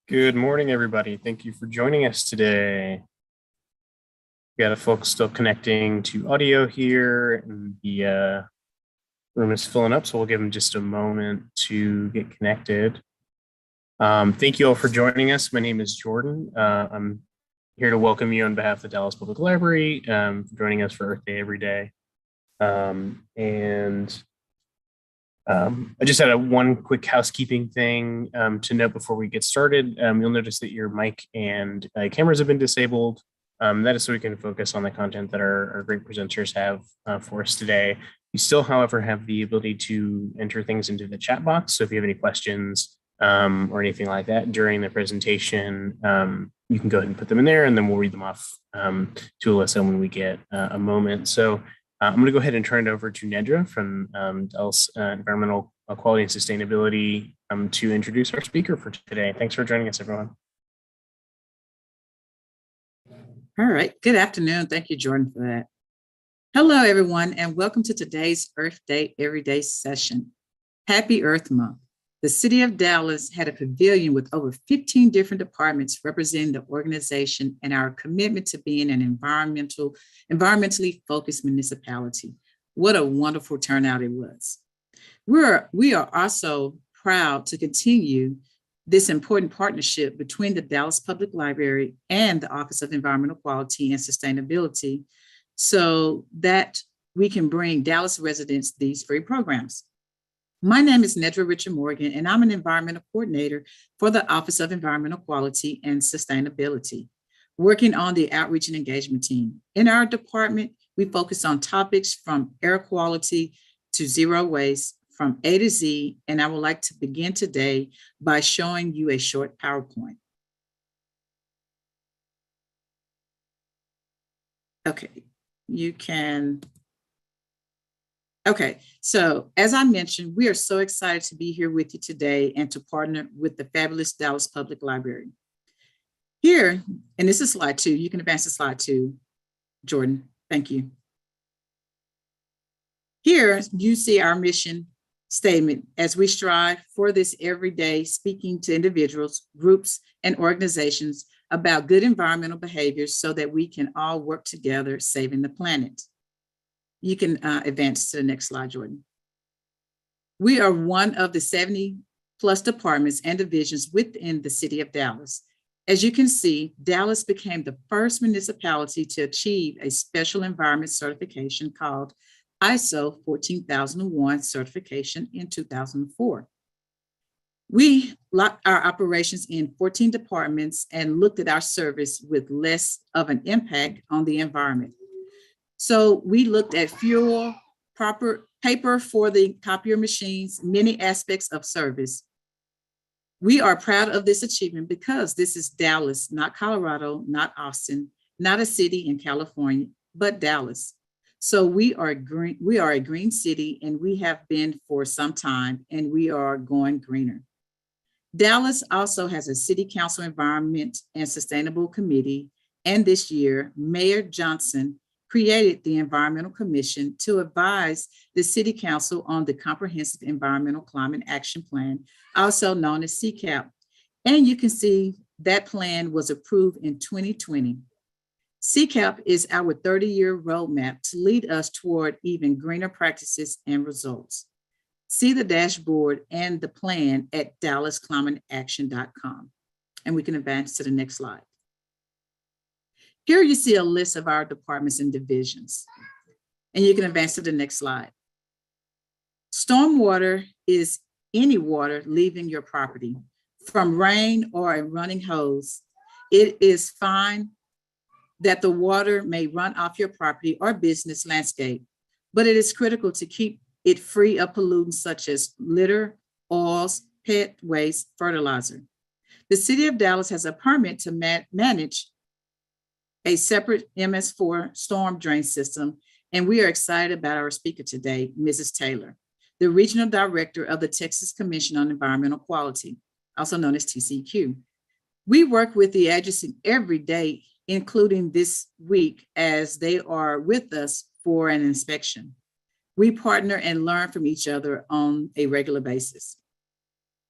Good morning, everybody. Thank you for joining us today. We got folks still connecting to audio here, and the room is filling up, so we'll give them just a moment to get connected. Thank you all for joining us. My name is Jordan. I'm here to welcome you on behalf of the Dallas Public Library, for joining us for Earth Day Every Day. I just had one quick housekeeping thing to note before we get started. You'll notice that your mic and cameras have been disabled. That is so we can focus on the content that our great presenters have for us today. You still, however, have the ability to enter things into the chat box. So if you have any questions or anything like that during the presentation, you can go ahead and put them in there, and then we'll read them off to Alyssa when we get a moment. So I'm going to go ahead and turn it over to Nedra from Dallas Environmental Quality and Sustainability to introduce our speaker for today. Thanks for joining us, everyone. All right. Good afternoon. Thank you, Jordan, for that. Hello, everyone, and welcome to today's Earth Day Everyday session. Happy Earth Month. The City of Dallas had a pavilion with over 15 different departments representing the organization and our commitment to being an environmentally focused municipality. What a wonderful turnout it was. We are also proud to continue this important partnership between the Dallas Public Library and the Office of Environmental Quality and Sustainability so that we can bring Dallas residents these free programs. My name is Nedra Richard Morgan, and I'm an environmental coordinator for the Office of Environmental Quality and Sustainability, working on the outreach and engagement team. In our department, we focus on topics from air quality to zero waste, from A to Z, and I would like to begin today by showing you a short PowerPoint. Okay, you can. Okay, so as I mentioned, we are so excited to be here with you today and to partner with the fabulous Dallas Public Library. Here, and this is slide 2, you can advance to slide 2, Jordan, thank you. Here, you see our mission statement as we strive for this every day, speaking to individuals, groups, and organizations about good environmental behaviors so that we can all work together saving the planet. You can advance to the next slide, Jordan. We are one of the 70 plus departments and divisions within the City of Dallas. As you can see, Dallas became the first municipality to achieve a special environment certification called ISO 14001 certification in 2004. We locked our operations in 14 departments and looked at our service with less of an impact on the environment. So we looked at fuel, proper paper for the copier machines, many aspects of service. We are proud of this achievement because this is Dallas, not Colorado, not Austin, not a city in California, but Dallas. So we are a green city, and we have been for some time, and we are going greener. Dallas also has a City Council Environment and Sustainable Committee, and this year, Mayor Johnson created the Environmental Commission to advise the City Council on the Comprehensive Environmental Climate Action Plan, also known as CCAP. And you can see that plan was approved in 2020. CCAP is our 30-year roadmap to lead us toward even greener practices and results. See the dashboard and the plan at dallasclimateaction.com. And we can advance to the next slide. Here you see a list of our departments and divisions, and you can advance to the next slide. Stormwater is any water leaving your property, from rain or a running hose. It is fine that the water may run off your property or business landscape, but it is critical to keep it free of pollutants such as litter, oils, pet waste, fertilizer. The City of Dallas has a permit to manage a separate MS4 storm drain system, and we are excited about our speaker today, Mrs. Taylor, the Regional Director of the Texas Commission on Environmental Quality, also known as TCEQ. We work with the agency every day, including this week, as they are with us for an inspection. We partner and learn from each other on a regular basis.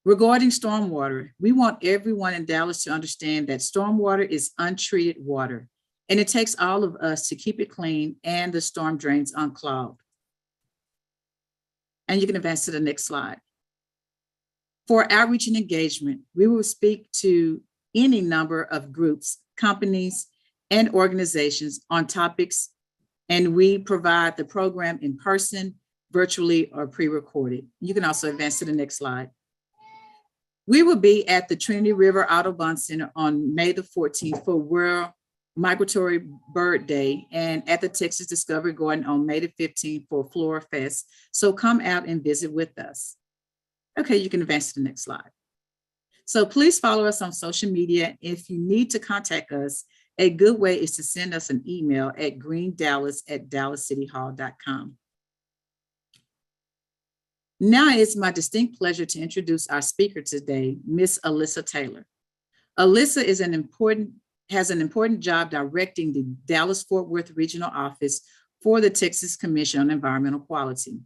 Regarding stormwater, we want everyone in Dallas to understand that stormwater is untreated water, and it takes all of us to keep it clean and the storm drains unclogged. And you can advance to the next slide. For outreach and engagement, we will speak to any number of groups, companies, and organizations on topics, and we provide the program in person, virtually, or pre-recorded. You can also advance to the next slide. We will be at the Trinity River Audubon Center on May the 14th for World Migratory Bird Day, and at the Texas Discovery Garden on May the 15th for Flora Fest. So come out and visit with us. Okay, you can advance to the next slide. So please follow us on social media. If you need to contact us, a good way is to send us an email at greendallas@dallascityhall.com. Now it's my distinct pleasure to introduce our speaker today, Ms. Alyssa Taylor. Alyssa has an important job directing the Dallas-Fort Worth Regional Office for the Texas Commission on Environmental Quality.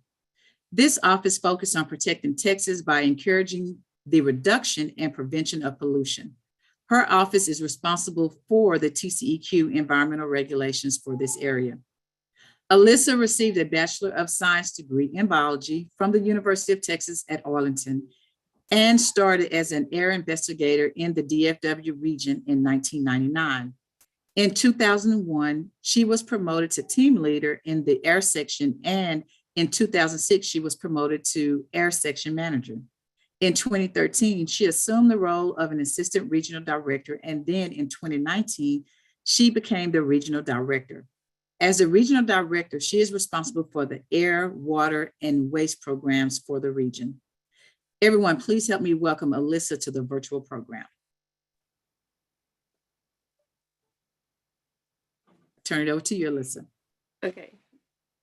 This office focuses on protecting Texas by encouraging the reduction and prevention of pollution. Her office is responsible for the TCEQ environmental regulations for this area. Alyssa received a Bachelor of Science degree in biology from the University of Texas at Arlington and started as an air investigator in the DFW region in 1999. In 2001, she was promoted to team leader in the air section, and in 2006, she was promoted to air section manager. In 2013, she assumed the role of an assistant regional director, and then in 2019, she became the regional director. As the regional director, she is responsible for the air, water, and waste programs for the region. Everyone, please help me welcome Alyssa to the virtual program. Turn it over to you, Alyssa. Okay,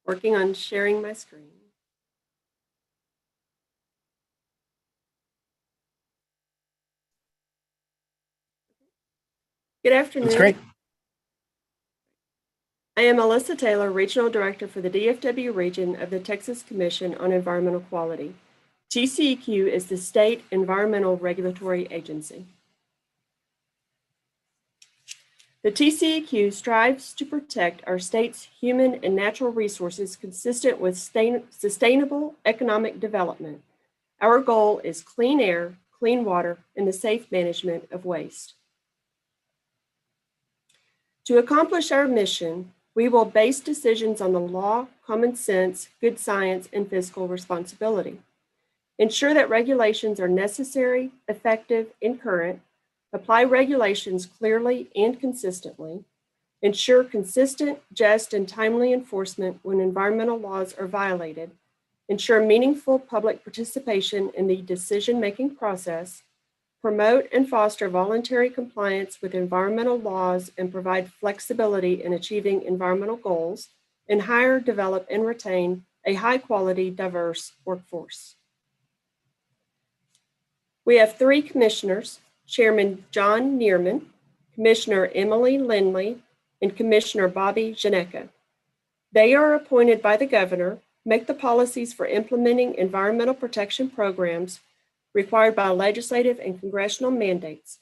working on sharing my screen. Good afternoon. That's great. I am Alyssa Taylor, Regional Director for the DFW region of the Texas Commission on Environmental Quality. TCEQ is the state environmental regulatory agency. The TCEQ strives to protect our state's human and natural resources consistent with sustainable economic development. Our goal is clean air, clean water, and the safe management of waste. To accomplish our mission, we will base decisions on the law, common sense, good science, and fiscal responsibility. Ensure that regulations are necessary, effective, and current. Apply regulations clearly and consistently. Ensure consistent, just, and timely enforcement when environmental laws are violated. Ensure meaningful public participation in the decision-making process. Promote and foster voluntary compliance with environmental laws and provide flexibility in achieving environmental goals, and hire, develop, and retain a high-quality, diverse workforce. We have 3 commissioners, Chairman John Neerman, Commissioner Emily Lindley, and Commissioner Bobby Janeka. They are appointed by the governor, make the policies for implementing environmental protection programs required by legislative and congressional mandates.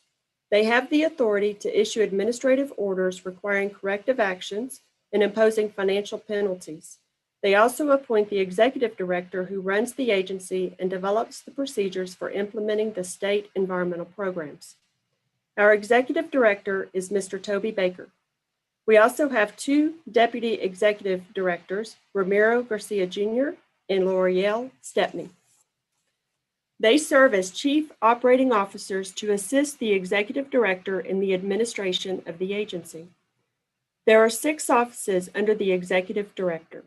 They have the authority to issue administrative orders requiring corrective actions and imposing financial penalties. They also appoint the executive director who runs the agency and develops the procedures for implementing the state environmental programs. Our executive director is Mr. Toby Baker. We also have 2 deputy executive directors, Ramiro Garcia Jr. and L'Oreal Stepney. They serve as chief operating officers to assist the executive director in the administration of the agency. There are 6 offices under the executive director: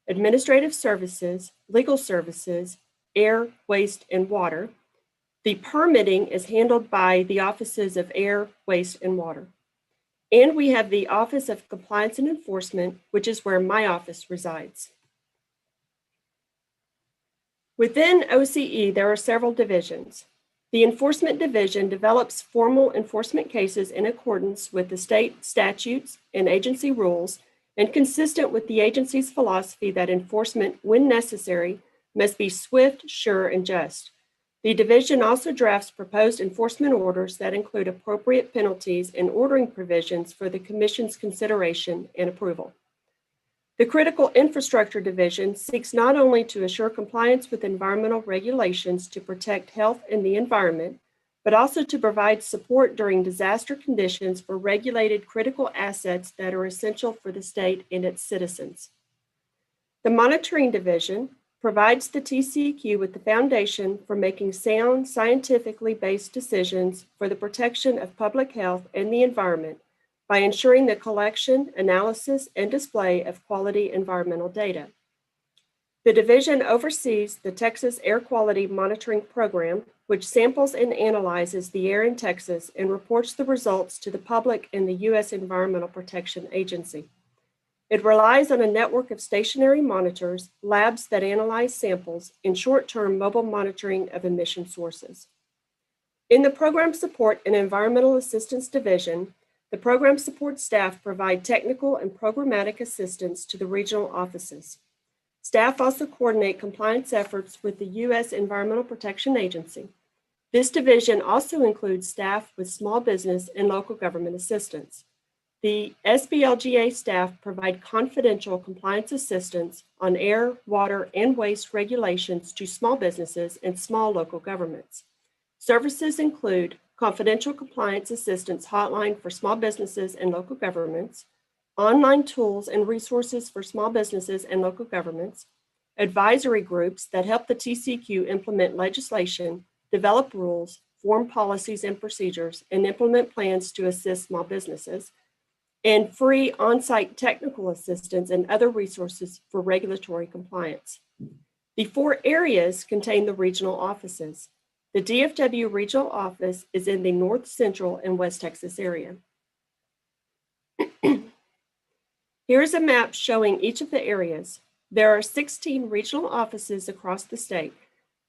administrative services, legal services, air, waste, and water. The permitting is handled by the offices of air, waste, and water. And we have the Office of Compliance and Enforcement, which is where my office resides. Within OCE, there are several divisions. The Enforcement Division develops formal enforcement cases in accordance with the state statutes and agency rules and consistent with the agency's philosophy that enforcement, when necessary, must be swift, sure, and just. The division also drafts proposed enforcement orders that include appropriate penalties and ordering provisions for the Commission's consideration and approval. The Critical Infrastructure Division seeks not only to assure compliance with environmental regulations to protect health and the environment, but also to provide support during disaster conditions for regulated critical assets that are essential for the state and its citizens. The Monitoring Division provides the TCEQ with the foundation for making sound, scientifically based decisions for the protection of public health and the environment by ensuring the collection, analysis, and display of quality environmental data. The division oversees the Texas Air Quality Monitoring Program, which samples and analyzes the air in Texas and reports the results to the public and the U.S. Environmental Protection Agency. It relies on a network of stationary monitors, labs that analyze samples, and short-term mobile monitoring of emission sources. In the Program Support and Environmental Assistance Division, the program support staff provide technical and programmatic assistance to the regional offices. Staff also coordinate compliance efforts with the U.S. Environmental Protection Agency. This division also includes staff with small business and local government assistance. The SBLGA staff provide confidential compliance assistance on air, water, and waste regulations to small businesses and small local governments. Services include confidential compliance assistance hotline for small businesses and local governments, online tools and resources for small businesses and local governments, advisory groups that help the TCEQ implement legislation, develop rules, form policies and procedures, and implement plans to assist small businesses, and free on-site technical assistance and other resources for regulatory compliance. The 4 areas contain the regional offices. The DFW regional office is in the North Central and West Texas area. Here's a map showing each of the areas. There are 16 regional offices across the state.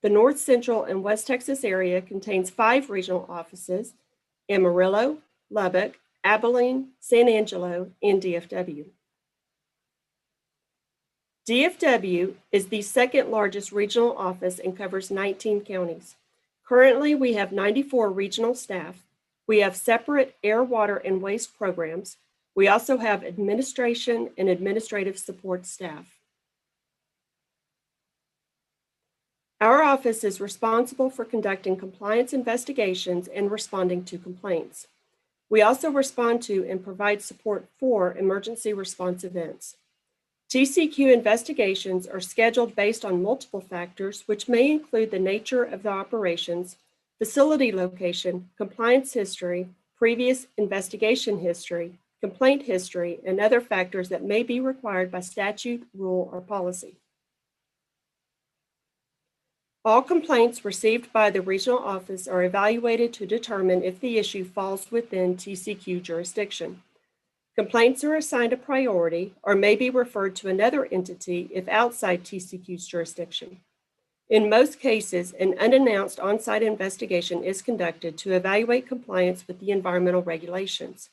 The North Central and West Texas area contains 5 regional offices: Amarillo, Lubbock, Abilene, San Angelo, and DFW. DFW is the second largest regional office and covers 19 counties. Currently, we have 94 regional staff. We have separate air, water, and waste programs. We also have administration and administrative support staff. Our office is responsible for conducting compliance investigations and responding to complaints. We also respond to and provide support for emergency response events. TCEQ investigations are scheduled based on multiple factors, which may include the nature of the operations, facility location, compliance history, previous investigation history, complaint history, and other factors that may be required by statute, rule, or policy. All complaints received by the regional office are evaluated to determine if the issue falls within TCEQ jurisdiction. Complaints are assigned a priority or may be referred to another entity if outside TCEQ's jurisdiction. In most cases, an unannounced on-site investigation is conducted to evaluate compliance with the environmental regulations.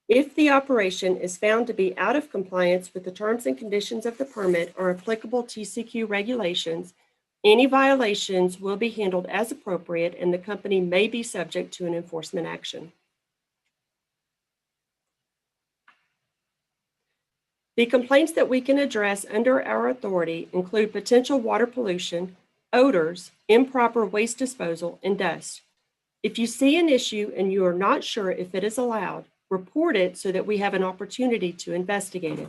If the operation is found to be out of compliance with the terms and conditions of the permit or applicable TCEQ regulations, any violations will be handled as appropriate and the company may be subject to an enforcement action. The complaints that we can address under our authority include potential water pollution, odors, improper waste disposal, and dust. If you see an issue and you are not sure if it is allowed, report it so that we have an opportunity to investigate it.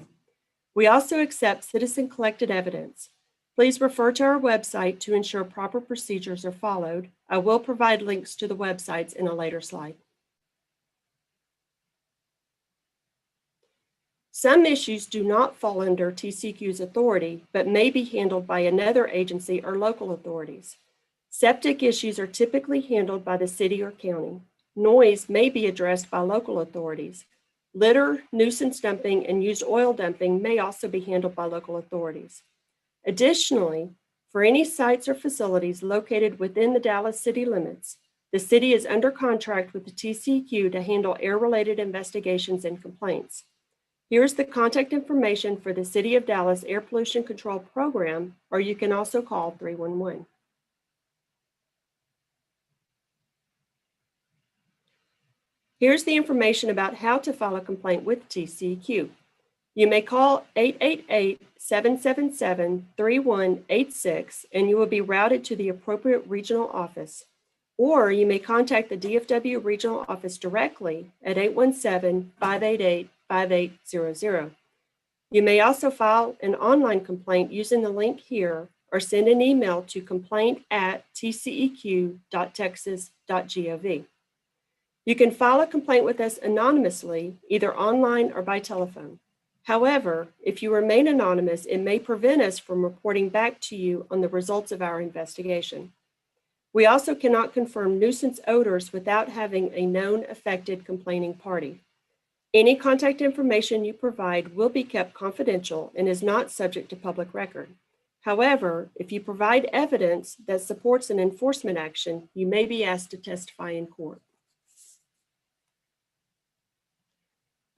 We also accept citizen-collected evidence. Please refer to our website to ensure proper procedures are followed. I will provide links to the websites in a later slide. Some issues do not fall under TCEQ's authority, but may be handled by another agency or local authorities. Septic issues are typically handled by the city or county. Noise may be addressed by local authorities. Litter, nuisance dumping, and used oil dumping may also be handled by local authorities. Additionally, for any sites or facilities located within the Dallas city limits, the city is under contract with the TCEQ to handle air-related investigations and complaints. Here's the contact information for the City of Dallas Air Pollution Control Program, or you can also call 311. Here's the information about how to file a complaint with TCEQ. You may call 888-777-3186 and you will be routed to the appropriate regional office. Or you may contact the DFW regional office directly at 817-588-5800. You may also file an online complaint using the link here or send an email to complaint@tceq.texas.gov. You can file a complaint with us anonymously, either online or by telephone. However, if you remain anonymous, it may prevent us from reporting back to you on the results of our investigation. We also cannot confirm nuisance odors without having a known affected complaining party. Any contact information you provide will be kept confidential and is not subject to public record. However, if you provide evidence that supports an enforcement action, you may be asked to testify in court.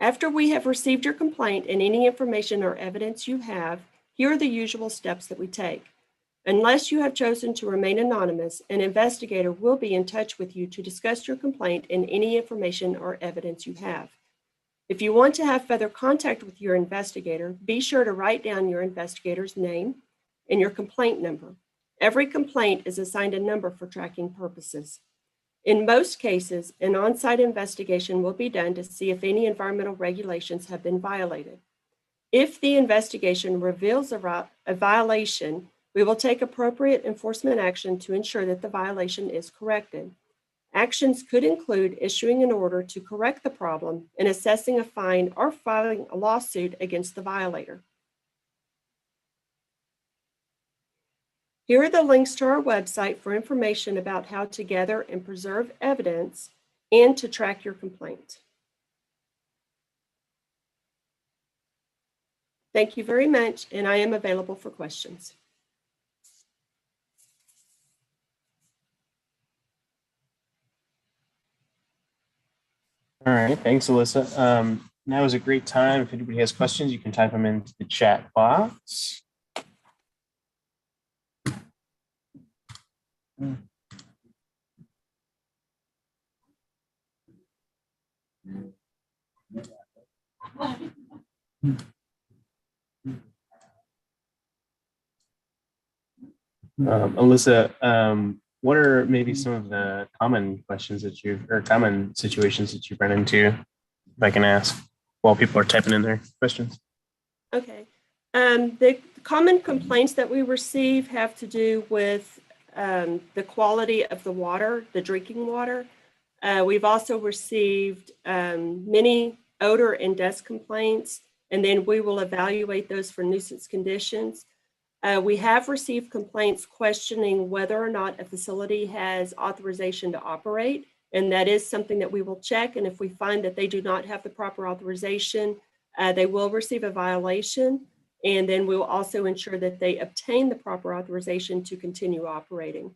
After we have received your complaint and any information or evidence you have, here are the usual steps that we take. Unless you have chosen to remain anonymous, an investigator will be in touch with you to discuss your complaint and any information or evidence you have. If you want to have further contact with your investigator, be sure to write down your investigator's name and your complaint number. Every complaint is assigned a number for tracking purposes. In most cases, an on-site investigation will be done to see if any environmental regulations have been violated. If the investigation reveals a violation, we will take appropriate enforcement action to ensure that the violation is corrected. Actions could include issuing an order to correct the problem and assessing a fine or filing a lawsuit against the violator. Here are the links to our website for information about how to gather and preserve evidence and to track your complaint. Thank you very much, and I am available for questions. All right, thanks, Alyssa. Now is a great time. If anybody has questions, you can type them into the chat box. Alyssa, what are maybe some of the common questions that common situations that you've run into, if I can ask, while people are typing in their questions? Okay. The common complaints that we receive have to do with the quality of the water, the drinking water. We've also received many odor and dust complaints, and then we will evaluate those for nuisance conditions. We have received complaints questioning whether or not a facility has authorization to operate, and that is something that we will check. And if we find that they do not have the proper authorization, they will receive a violation. And then we will also ensure that they obtain the proper authorization to continue operating.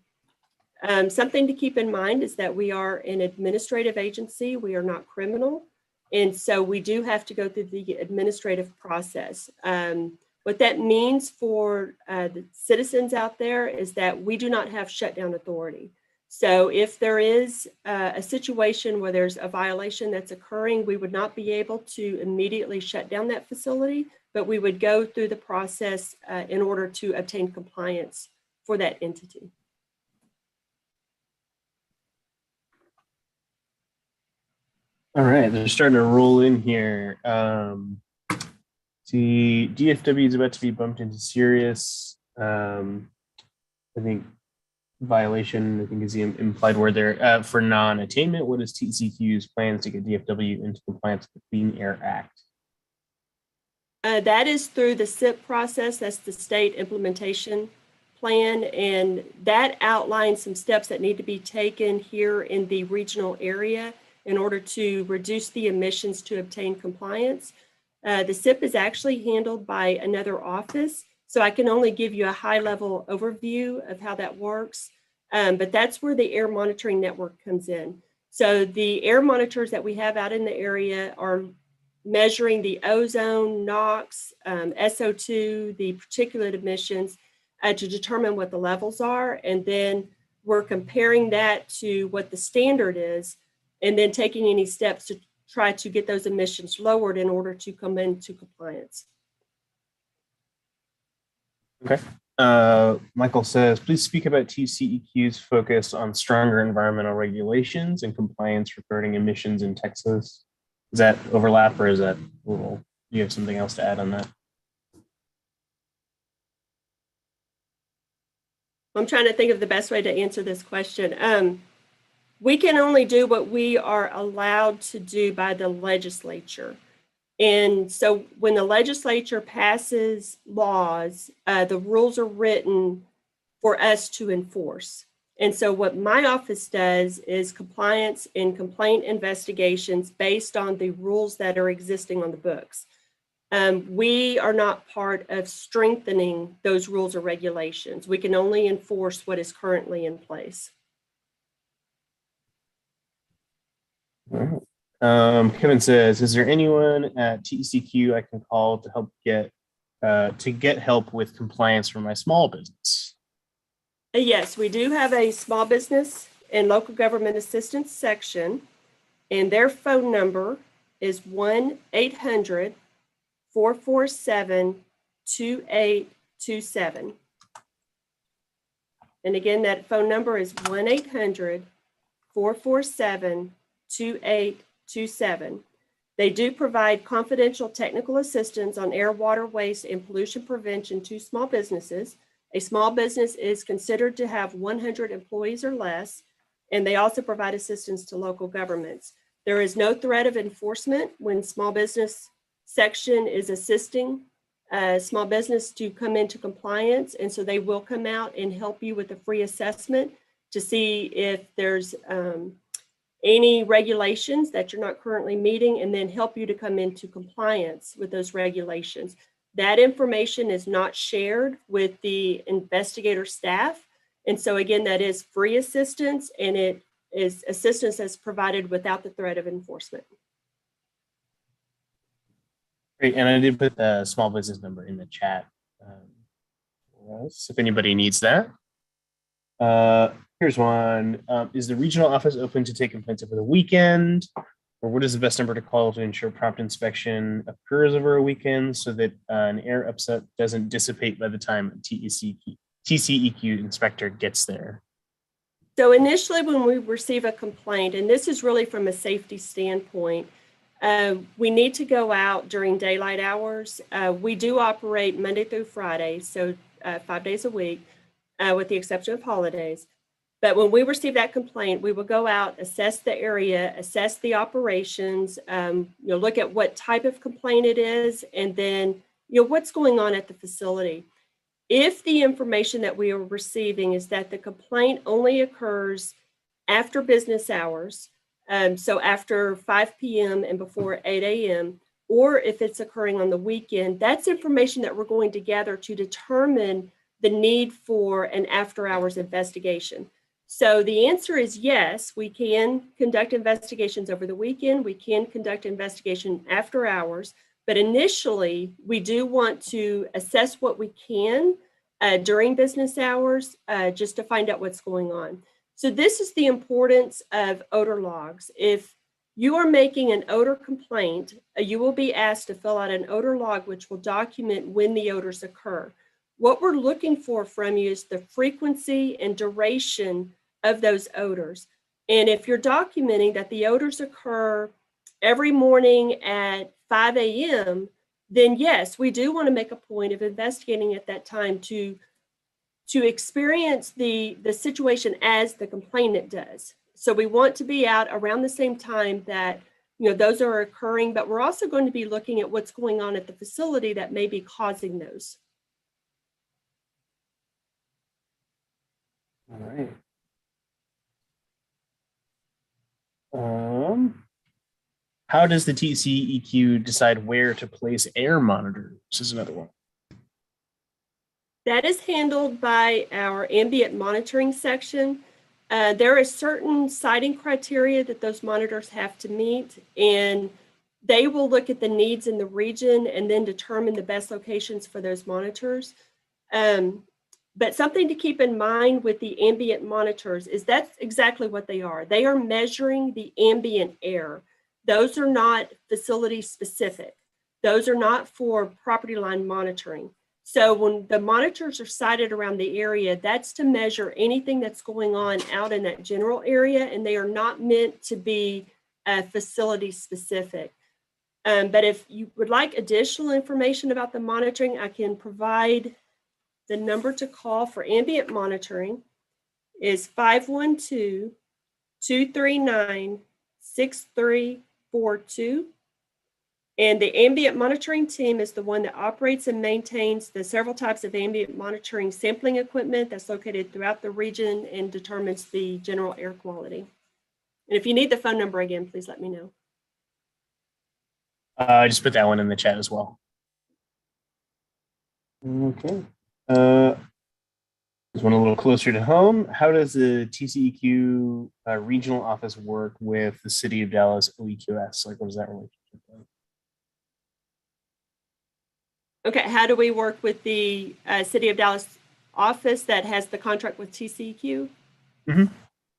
Something to keep in mind is that we are an administrative agency. We are not criminal. And so we do have to go through the administrative process. What that means for the citizens out there is that we do not have shutdown authority. So if there is a situation where there's a violation that's occurring, we would not be able to immediately shut down that facility, but we would go through the process in order to obtain compliance for that entity. All right, they're starting to roll in here. See, DFW is about to be bumped into serious, I think, violation, I think is the implied word there, for non-attainment. What is TCEQ's plans to get DFW into compliance with the Clean Air Act? That is through the SIP process. That's the state implementation plan. And that outlines some steps that need to be taken here in the regional area in order to reduce the emissions to obtain compliance. The SIP is actually handled by another office, so I can only give you a high-level overview of how that works, but that's where the air monitoring network comes in. So the air monitors that we have out in the area are measuring the ozone, NOx, SO2, the particulate emissions to determine what the levels are, and then we're comparing that to what the standard is. and then taking any steps to try to get those emissions lowered in order to come into compliance. Okay. Michael says, please speak about TCEQ's focus on stronger environmental regulations and compliance regarding emissions in Texas. Is that overlap or is that do you have something else to add on that? I'm trying to think of the best way to answer this question. We can only do what we are allowed to do by the legislature. And so when the legislature passes laws, the rules are written for us to enforce. And so what my office does is compliance and complaint investigations based on the rules that are existing on the books. We are not part of strengthening those rules or regulations. We can only enforce what is currently in place. All right. Kevin says, is there anyone at TCEQ I can call to help get help with compliance for my small business? Yes, we do have a small business and local government assistance section, and their phone number is 1-800-447-2827. And again, that phone number is 1-800-447-2827. They do provide confidential technical assistance on air, water, waste, and pollution prevention to small businesses. A small business is considered to have 100 employees or less, and they also provide assistance to local governments. There is no threat of enforcement when small business section is assisting small business to come into compliance, and so they will come out and help you with a free assessment to see if there's any regulations that you're not currently meeting, and then help you to come into compliance with those regulations. That information is not shared with the investigator staff. And so again, that is free assistance, and it is assistance that's provided without the threat of enforcement. Great, and I did put the small business number in the chat for us, if anybody needs that. Here's one. Is the regional office open to take complaints over the weekend? Or what is the best number to call to ensure prompt inspection occurs over a weekend so that an air upset doesn't dissipate by the time a TCEQ inspector gets there? So initially when we receive a complaint, and this is really from a safety standpoint, we need to go out during daylight hours. We do operate Monday through Friday, so 5 days a week, with the exception of holidays. But when we receive that complaint, we will go out, assess the area, assess the operations, look at what type of complaint it is, and then what's going on at the facility. If the information that we are receiving is that the complaint only occurs after business hours, so after 5 p.m. and before 8 a.m., or if it's occurring on the weekend, that's information that we're going to gather to determine the need for an after-hours investigation. So the answer is yes, we can conduct investigations over the weekend. We can conduct investigation after hours, but initially we do want to assess what we can during business hours just to find out what's going on. So this is the importance of odor logs. If you are making an odor complaint, you will be asked to fill out an odor log, which will document when the odors occur. What we're looking for from you is the frequency and duration of those odors. And if you're documenting that the odors occur every morning at 5 a.m., then yes, we do want to make a point of investigating at that time to experience the situation as the complainant does. So we want to be out around the same time that those are occurring, but we're also going to be looking at what's going on at the facility that may be causing those. All right. How does the TCEQ decide where to place air monitors? This is another one. That is handled by our ambient monitoring section. There is certain siting criteria that those monitors have to meet, and they will look at the needs in the region and then determine the best locations for those monitors. But something to keep in mind with the ambient monitors is that's exactly what they are. They are measuring the ambient air. Those are not facility specific. Those are not for property line monitoring. So when the monitors are sited around the area, that's to measure anything that's going on out in that general area, and they are not meant to be facility specific. But if you would like additional information about the monitoring, I can provide the number to call for ambient monitoring is 512-239-6342. And the ambient monitoring team is the one that operates and maintains the several types of ambient monitoring sampling equipment that's located throughout the region and determines the general air quality. And if you need the phone number again, please let me know. I just put that one in the chat as well. Okay. This one a little closer to home. How does the TCEQ regional office work with the City of Dallas OEQS? Like, what is that relationship like? Okay, how do we work with the City of Dallas office that has the contract with TCEQ? Mm-hmm.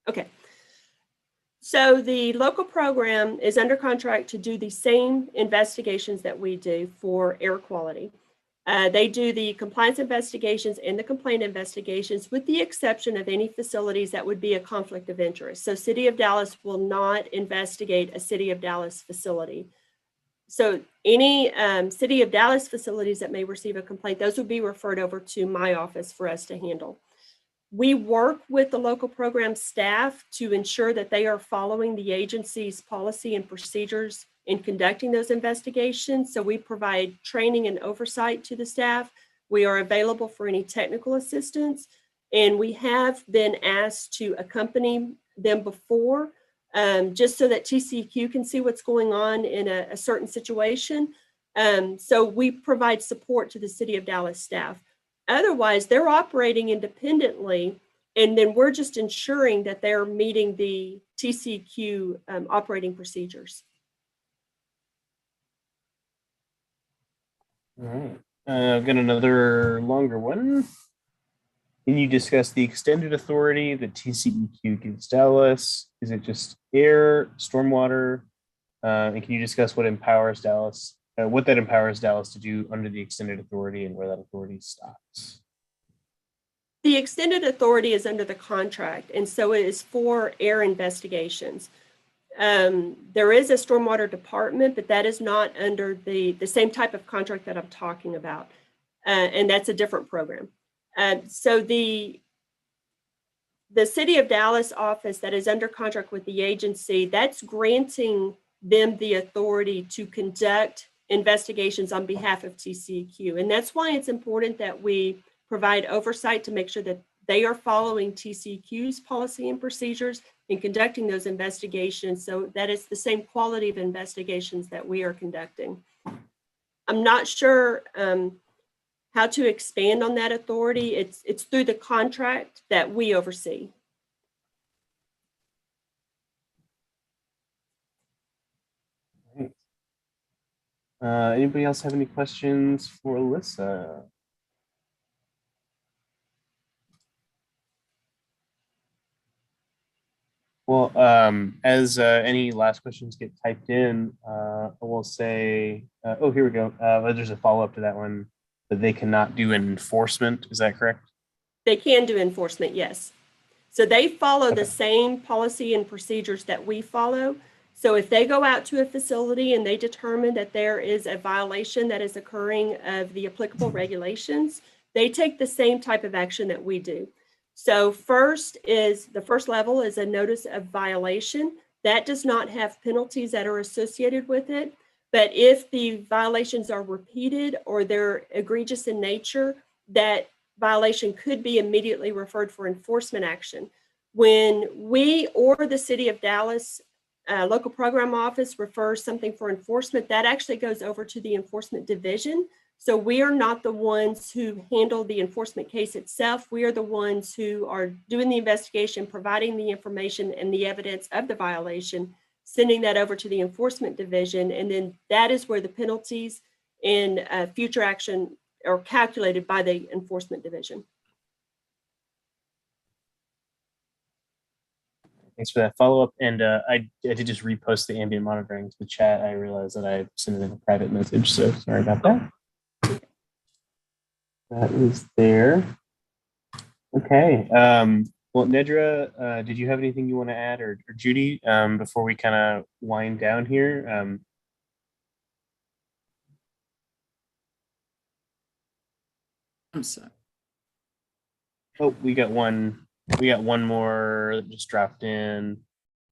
Okay. So the local program is under contract to do the same investigations that we do for air quality. They do the compliance investigations and the complaint investigations, with the exception of any facilities that would be a conflict of interest. So City of Dallas will not investigate a City of Dallas facility. So any City of Dallas facilities that may receive a complaint, those would be referred over to my office for us to handle. We work with the local program staff to ensure that they are following the agency's policy and procedures in conducting those investigations. So we provide training and oversight to the staff. We are available for any technical assistance, and we have been asked to accompany them before, just so that TCEQ can see what's going on in a certain situation. So we provide support to the City of Dallas staff. Otherwise, they're operating independently, and then we're just ensuring that they're meeting the TCEQ operating procedures. All right. I've got another longer one. Can you discuss the extended authority that TCEQ gives Dallas? Is it just air, stormwater? And can you discuss what empowers Dallas? What that empowers Dallas to do under the extended authority and where that authority stops? The extended authority is under the contract, and so it is for air investigations. There is a stormwater department, but that is not under the same type of contract that I'm talking about, and that's a different program. So the City of Dallas office that is under contract with the agency, that's granting them the authority to conduct investigations on behalf of TCEQ. And that's why it's important that we provide oversight to make sure that they are following TCEQ's policy and procedures in conducting those investigations, so that it's the same quality of investigations that we are conducting. I'm not sure how to expand on that authority. It's through the contract that we oversee. Anybody else have any questions for Alyssa? Well, as any last questions get typed in, I will say, oh, here we go. There's a follow-up to that one, that they cannot do enforcement. Is that correct? They can do enforcement, yes. So they follow the same policy and procedures that we follow. So if they go out to a facility and they determine that there is a violation that is occurring of the applicable regulations, they take the same type of action that we do. So the first level is a notice of violation. That does not have penalties that are associated with it. But if the violations are repeated or they're egregious in nature, that violation could be immediately referred for enforcement action. When we or the City of Dallas local program office refers something for enforcement, that actually goes over to the enforcement division. So we are not the ones who handle the enforcement case itself. We are the ones who are doing the investigation, providing the information and the evidence of the violation, sending that over to the enforcement division. And then that is where the penalties and future action are calculated by the enforcement division. Thanks for that follow-up. And I did just repost the ambient monitoring to the chat. I realized that I sent it in a private message, so sorry about that. That is there. Okay. Well, Nedra, did you have anything you want to add, or Judy, before we kind of wind down here? I'm sorry. Oh, we got one more that just dropped in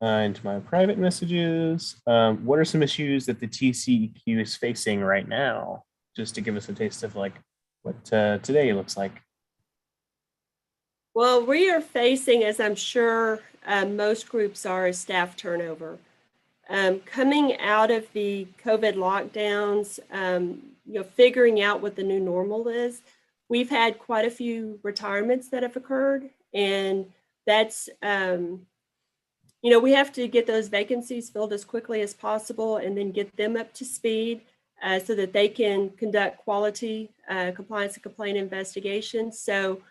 into my private messages. What are some issues that the TCEQ is facing right now? Just to give us a taste of like what today looks like. Well, we are facing, as I'm sure most groups are, is staff turnover. Coming out of the COVID lockdowns, figuring out what the new normal is, we've had quite a few retirements that have occurred, and that's, we have to get those vacancies filled as quickly as possible and then get them up to speed so that they can conduct quality compliance and complaint investigations. So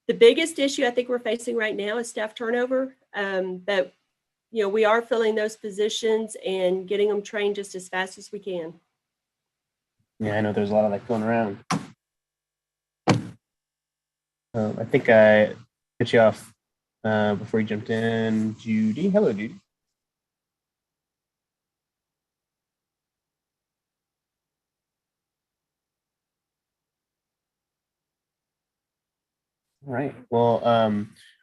the biggest issue I think we're facing right now is staff turnover, but we are filling those positions and getting them trained just as fast as we can. Yeah, I know there's a lot of that going around. I think I cut you off before you jumped in. Judy, hello, Judy. All right. Well, I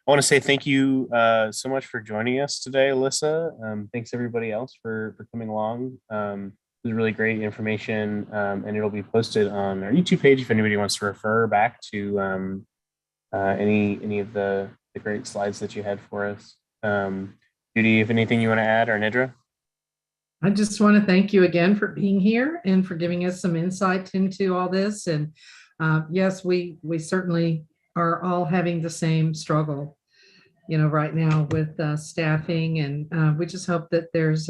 want to say thank you so much for joining us today, Alyssa. Thanks everybody else for coming along. It was really great information, and it'll be posted on our YouTube page if anybody wants to refer back to any of the great slides that you had for us. Judy, if anything you want to add, or Nidra? I just want to thank you again for being here and for giving us some insight into all this. And yes, we certainly are all having the same struggle, right now with staffing. And we just hope that there's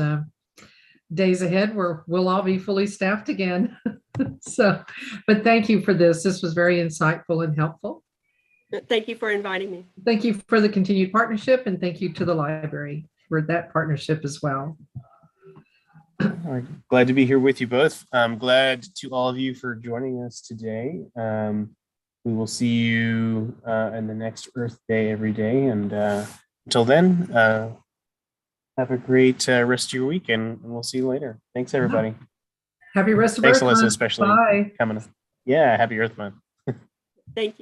days ahead where we'll all be fully staffed again. But thank you for this. This was very insightful and helpful. Thank you for inviting me. Thank you for the continued partnership, and thank you to the library for that partnership as well. Glad to be here with you both. I'm glad to all of you for joining us today. We will see you in the next Earth Day every day. And until then, have a great rest of your week, and we'll see you later. Thanks, everybody. Happy rest of Thanks, Earth Alyssa, Month. especially Bye. coming. Yeah, happy Earth Month. Thank you.